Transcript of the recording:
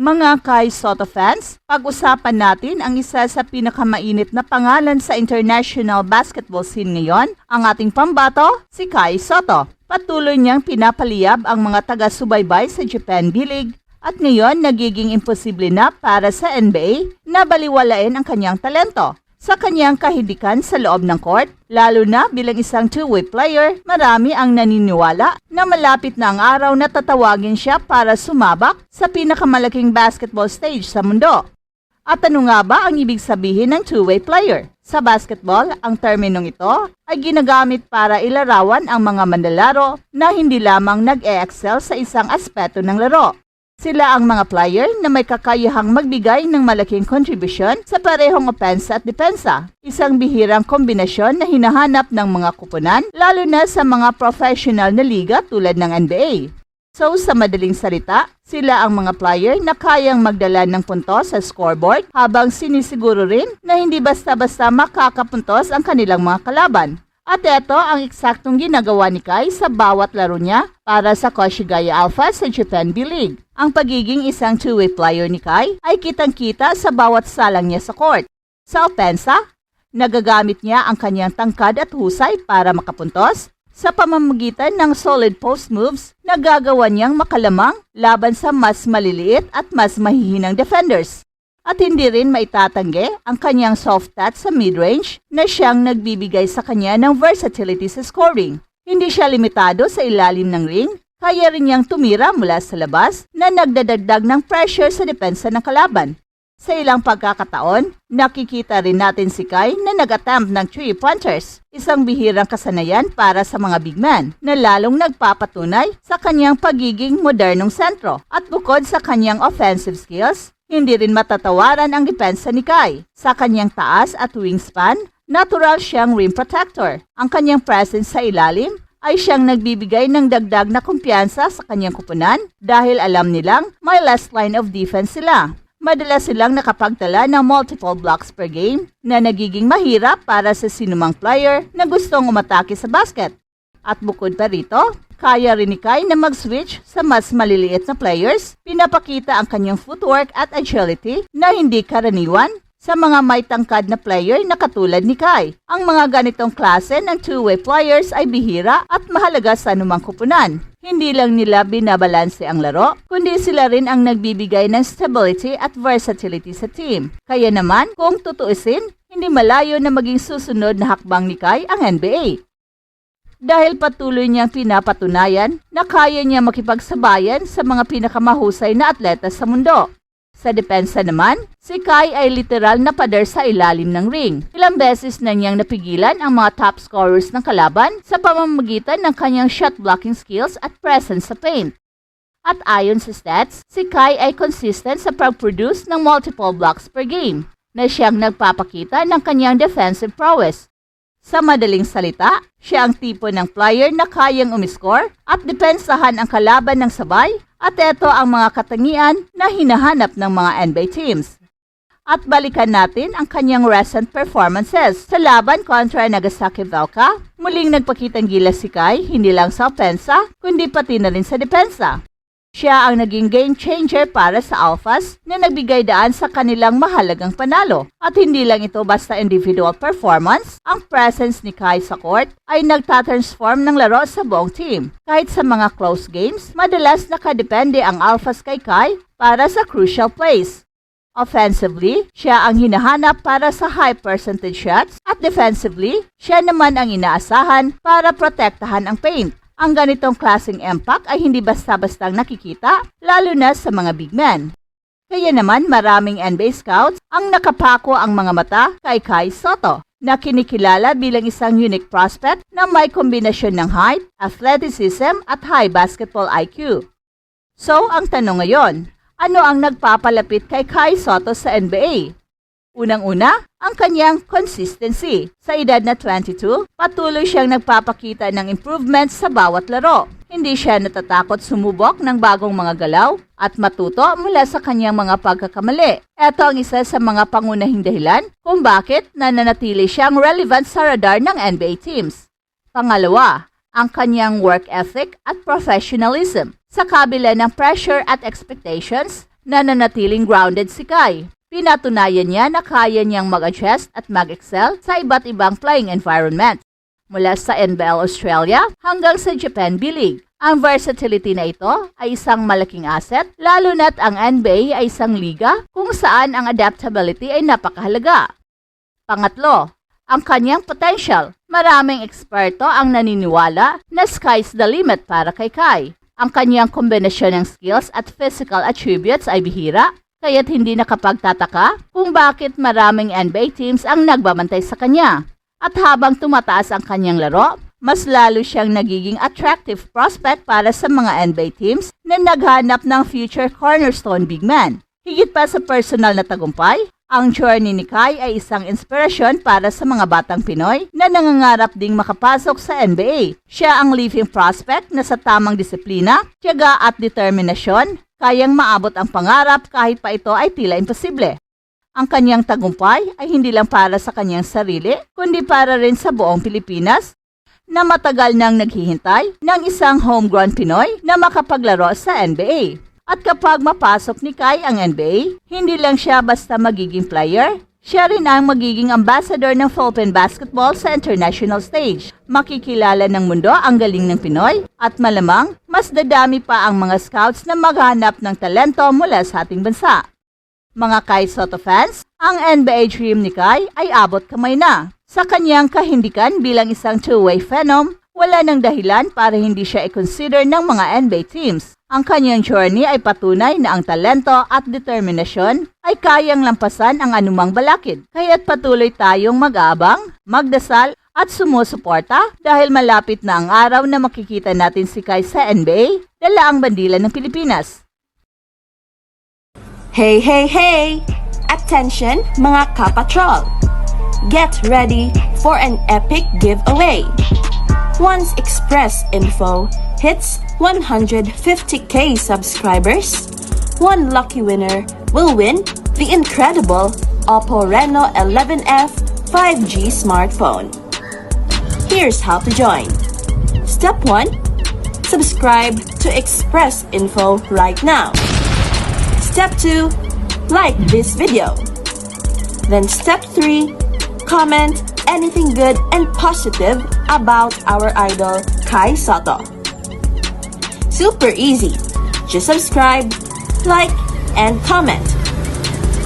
Mga Kai Sotto fans, pag-usapan natin ang isa sa pinakamainit na pangalan sa international basketball scene ngayon, ang ating pambato, si Kai Sotto. Patuloy niyang pinapaliyab ang mga taga-subaybay sa Japan B-League at ngayon nagiging imposible na para sa NBA na baliwalain ang kanyang talento. Sa kanyang kahidikan sa loob ng court, lalo na bilang isang two-way player, marami ang naniniwala na malapit na ang araw na tatawagin siya para sumabak sa pinakamalaking basketball stage sa mundo. At ano nga ba ang ibig sabihin ng two-way player? Sa basketball, ang terminong ito ay ginagamit para ilarawan ang mga manlalaro na hindi lamang nag-e-excel sa isang aspeto ng laro. Sila ang mga player na may kakayahang magbigay ng malaking kontribusyon sa parehong opensa at depensa. Isang bihirang kombinasyon na hinahanap ng mga kupunan, lalo na sa mga professional na liga tulad ng NBA. So sa madaling salita, sila ang mga player na kayang magdala ng puntos sa scoreboard habang sinisiguro rin na hindi basta-basta makakapuntos ang kanilang mga kalaban. At ito ang eksaktong ginagawa ni Kai sa bawat laro niya para sa Koshigaya Alpha sa Japan B-League. Ang pagiging isang two-way player ni Kai ay kitang-kita sa bawat salang niya sa court. Sa opensa, nagagamit niya ang kanyang tangkad at husay para makapuntos sa pamamagitan ng solid post moves na gagawa niyang makalamang laban sa mas maliliit at mas mahihinang defenders. At hindi rin maitatanggi ang kanyang soft touch sa mid-range na siyang nagbibigay sa kanya ng versatility sa scoring. Hindi siya limitado sa ilalim ng ring, kaya rin niyang tumira mula sa labas na nagdadagdag ng pressure sa depensa ng kalaban. Sa ilang pagkakataon, nakikita rin natin si Kai na nag-attempt ng three-pointers, isang bihirang kasanayan para sa mga big man na lalong nagpapatunay sa kanyang pagiging modernong sentro. At bukod sa kanyang offensive skills, hindi rin matatawaran ang depensa ni Kai. Sa kanyang taas at wingspan, natural siyang rim protector. Ang kanyang presence sa ilalim ay siyang nagbibigay ng dagdag na kumpiyansa sa kanyang kupunan dahil alam nilang may last line of defense sila. Madalas silang nakapagtala ng multiple blocks per game na nagiging mahirap para sa sinumang player na gustong umatake sa basket. At bukod pa rito, kaya rin ni Kai na mag-switch sa mas maliliit na players, pinapakita ang kanyang footwork at agility na hindi karaniwan sa mga may tangkad na player na katulad ni Kai. Ang mga ganitong klase ng two-way players ay bihira at mahalaga sa anumang kupunan. Hindi lang nila binabalanse ang laro, kundi sila rin ang nagbibigay ng stability at versatility sa team. Kaya naman, kung tutuusin, hindi malayo na maging susunod na hakbang ni Kai ang NBA. Dahil patuloy niyang pinapatunayan na kaya niya makipagsabayan sa mga pinakamahusay na atleta sa mundo. Sa depensa naman, si Kai ay literal na pader sa ilalim ng ring. Ilang beses na niyang napigilan ang mga top scorers ng kalaban sa pamamagitan ng kanyang shot blocking skills at presence sa paint. At ayon sa stats, si Kai ay consistent sa pag-produce ng multiple blocks per game na siyang nagpapakita ng kanyang defensive prowess. Sa madaling salita, siya ang tipo ng player na kayang umiscore at depensahan ang kalaban ng sabay at ito ang mga katangian na hinahanap ng mga NBA teams. At balikan natin ang kanyang recent performances. Sa laban kontra Nagasaki Velka, muling nagpakitang gilas si Kai hindi lang sa opensa kundi pati na rin sa depensa. Siya ang naging game changer para sa Alphas na nagbigay daan sa kanilang mahalagang panalo. At hindi lang ito basta individual performance, ang presence ni Kai sa court ay nagtatransform ng laro sa buong team. Kahit sa mga close games, madalas nakadepende ang Alphas kay Kai para sa crucial plays. Offensively, siya ang hinahanap para sa high percentage shots at defensively, siya naman ang inaasahan para protektahan ang paint. Ang ganitong klaseng impact ay hindi basta-bastang nakikita, lalo na sa mga big men. Kaya naman maraming NBA scouts ang nakapako ang mga mata kay Kai Sotto, na kinikilala bilang isang unique prospect na may kombinasyon ng height, athleticism at high basketball IQ. So, ang tanong ngayon, ano ang nagpapalapit kay Kai Sotto sa NBA? Unang-una, ang kanyang consistency. Sa edad na 22, patuloy siyang nagpapakita ng improvements sa bawat laro. Hindi siya natatakot sumubok ng bagong mga galaw at matuto mula sa kanyang mga pagkakamali. Ito ang isa sa mga pangunahing dahilan kung bakit nananatili siyang relevant sa radar ng NBA teams. Pangalawa, ang kanyang work ethic at professionalism. Sa kabila ng pressure at expectations, nananatiling grounded si Kai. Pinatunayan niya na kaya niyang mag-adjust at mag-excel sa iba't ibang playing environment. Mula sa NBL Australia hanggang sa Japan B-League. Ang versatility na ito ay isang malaking asset, lalo na't ang NBA ay isang liga kung saan ang adaptability ay napakahalaga. Pangatlo, ang kanyang potential. Maraming eksperto ang naniniwala na sky's the limit para kay Kai. Ang kanyang kombinasyon ng skills at physical attributes ay bihira, kaya't hindi nakapagtataka kung bakit maraming NBA teams ang nagbabantay sa kanya. At habang tumataas ang kanyang laro, mas lalo siyang nagiging attractive prospect para sa mga NBA teams na naghanap ng future cornerstone big man. Higit pa sa personal na tagumpay, ang journey ni Kai ay isang inspirasyon para sa mga batang Pinoy na nangangarap ding makapasok sa NBA. Siya ang living prospect na sa tamang disiplina, tiyaga at determinasyon, kayang maabot ang pangarap kahit pa ito ay tila imposible. Ang kanyang tagumpay ay hindi lang para sa kanyang sarili, kundi para rin sa buong Pilipinas na matagal nang naghihintay ng isang homegrown Pinoy na makapaglaro sa NBA. At kapag mapasok ni Kai ang NBA, hindi lang siya basta magiging player, siya rin ang magiging ambassador ng Philippine basketball sa international stage. Makikilala ng mundo ang galing ng Pinoy at malamang mas dadami pa ang mga scouts na maghanap ng talento mula sa ating bansa. Mga Kai Sotto fans, ang NBA dream ni Kai ay abot kamay na. Sa kanyang kahindikan bilang isang two-way phenom, wala nang dahilan para hindi siya i-consider ng mga NBA teams. Ang kanyang journey ay patunay na ang talento at determinasyon ay kayang lampasan ang anumang balakid. Kaya't patuloy tayong mag-aabang, magdasal at sumusuporta dahil malapit na ang araw na makikita natin si Kai sa NBA, dala ang bandila ng Pilipinas. Hey, hey, hey! Attention mga kapatrol! Get ready for an epic giveaway! Once Express Info hits 150k subscribers, one lucky winner will win the incredible Oppo Reno 11F 5G smartphone. Here's how to join. Step 1. Subscribe to Express Info right now. Step 2. Like this video. Then step 3. Comment anything good and positive about our idol Kai Sotto. Super easy. Just subscribe, like, and comment.